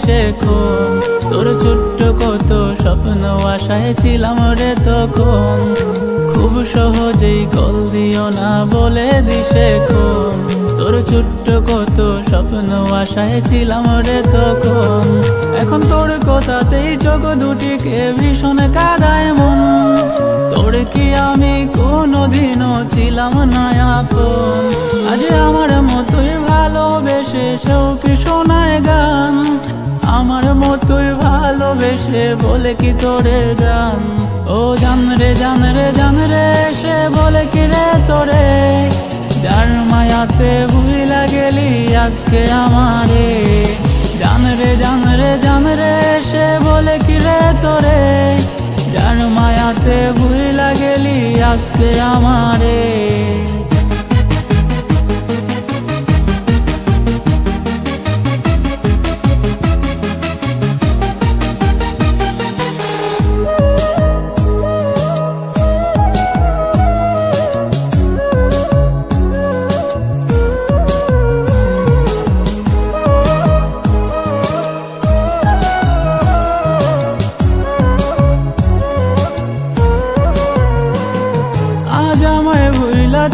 দিশে খোম। তোর ছোট্ট কত স্বপ্ন আশায় ছিলাম রে তখন, খুব সহজেই কল দিও না বলে দিশে খোম। তোর ছোট্ট কত স্বপ্ন আশায় ছিলাম রে তখন, এখন তোর কথাতেই চোখ দুটিকে ভীষণ কাঁদায় মন। তোর কি আমি কোনোদিনও ছিলাম না আপন, আজ আমার মতোই ভালোবেসে সেও কি শোনায় গান। আমার মতোই ভালোবেসে বলে কি তোরে জান, ও জান রে জান রে জান রে সে বলে কি রে তোরে, যার মায়াতে ভুইলা গেলি আজকে আমারে। জান রে জান রে জান রে সে বলে কি রে তোরে, যার মায়াতে ভুইলা গেলি আজকে আমারে।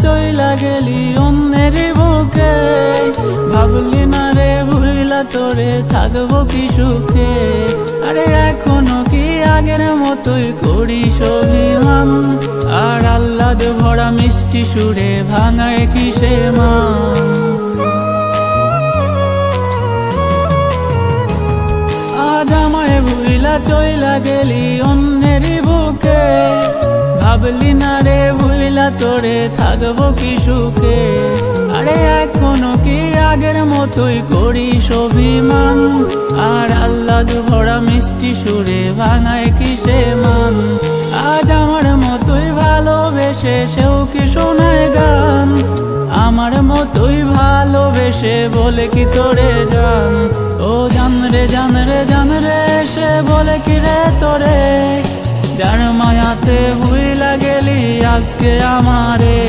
চইলা গেলি অন্যের বুকে, ভাবলি না রে ভুইলা তোরে থাকবো কি সুখে। আরে এখনো কি আগের মতোই করিস অভিমান, আর আহ্লাদ ভরা মিষ্টি সুরে ভাঙায় কিসে মান। আজ আমায় ভুইলা চইলা গেলি অন্যের বুকে, ভাবলি না রে ভুইলা তোরে থাকবো কি সুখে। আরে এখনো কি আগের মতোই করিস অভিমান, আর আহ্লাদ ভরা মিষ্টি সুরে ভাঙায় কিসে মান। আজ আমার মতোই ভালোবেসে সেও কি শোনায় গান, আমার মতোই ভালোবেসে বলে কি তোরে জান, ও জান রে জান রে জান রে সে বলে কি রে তোরে, যার মায়াতে ভুইলা গেলি আজকে আমারে।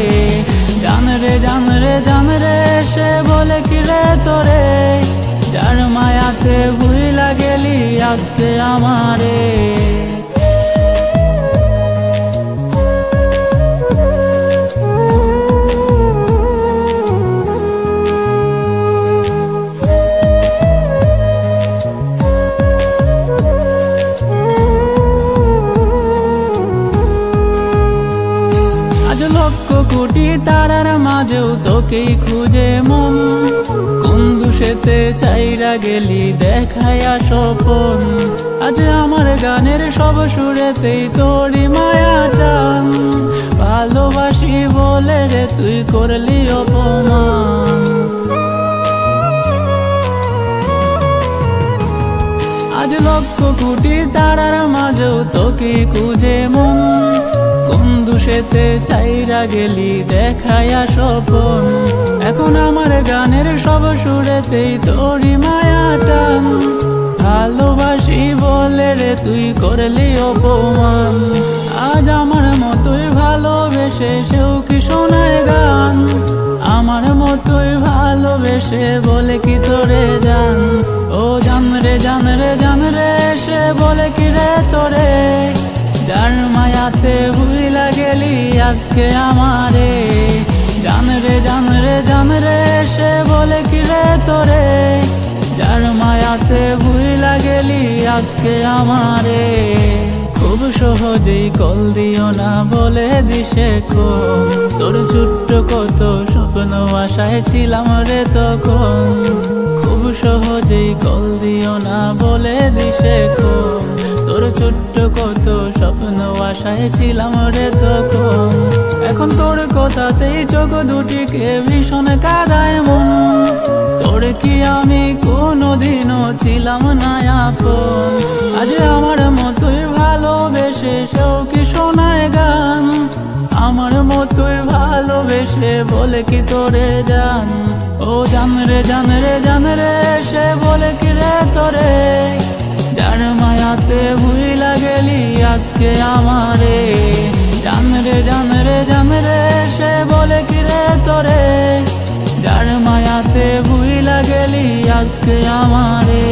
জান রে জান রে জান রে সে বলে কি রে তোরে, যার মায়াতে ভুইলা গেলি আজকে আমারে। লক্ষ কোটি তারার মাঝেও তোকেই খুঁজে মন, কোন দুষেতে চাইরা গেলি দেখায়া স্বপন। আজ আমার গানের সব সুরেতেই তোরই মায়া টান, ভালোবাসি বলে রে তুই করলি অপমান। আজ লক্ষ কোটি তারার মাঝেও তোকেই খুঁজে মন, কোন দুষেতে চাইরা গেলি দেখায়া স্বপন। এখন আমার গানের সব সুরেতেই তোরই মায়া টান, ভালোবাসি বলে রে তুই করলি অপমান। আজ আমার মতোই ভালোবেসে সেও কি শোনায় গান, আমার মতোই ভালোবেসে বলে কি তোরে জান, ও জান রে জান রে জান রে সে বলে কি রে তোরে, যার মায়াতে ভুইলা গেলি আজকে আমারে। জান রে জান রে জান রে সে বলে কি রে তোরে, যার মায়াতে ভুইলা গেলি আজকে আমারে। খুব সহজেই কল দিও না বলে দিশে খোম, তোর ছোট্ট কত স্বপ্ন আশায় ছিলাম রে তখন, খুব সহজেই কল দিও না বলে দিশে খোম। তোর ছোট্ট কত স্বপ্ন আশায় ছিলাম রে তখন, এখন তোর কথাতেই চোখ দুটিকে ভীষণ কাঁদায় মন। তোর কি আমি কোনোদিনও ছিলাম না আপন, আজ আমার মতোই ভালোবেসে সেও কি শোনায় গান, আমার মতোই ভালোবেসে বলে কি তোরে জান, ও জান রে জান রে জান রে সে বলে কি রে তোরে, যার মায়াতে ভুইলা গেলি আজকে আমারে। জান রে জান রে জান রে সে বলে কি রে তোরে, যার মায়াতে ভুইলা গেলি আজকে আমারে।